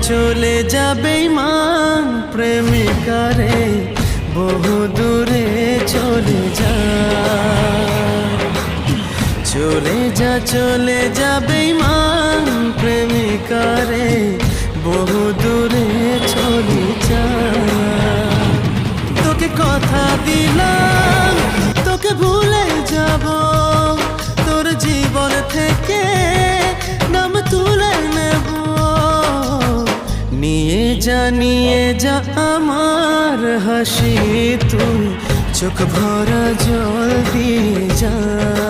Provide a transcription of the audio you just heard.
চলে যা বেঈমান প্রেমিকা রে, বহু দূরে চলে যা। চলে যা বেঈমান প্রেমিকা রে, বহু দূরে চলে যা। তোকে কথা দিলাম তোকে ভুলে যাব, তোর জীবন থেকে নাম তুলে নেব। নিয়ে যা আমার হাসি, তুই চোখ ভরা জল দিয়ে যা।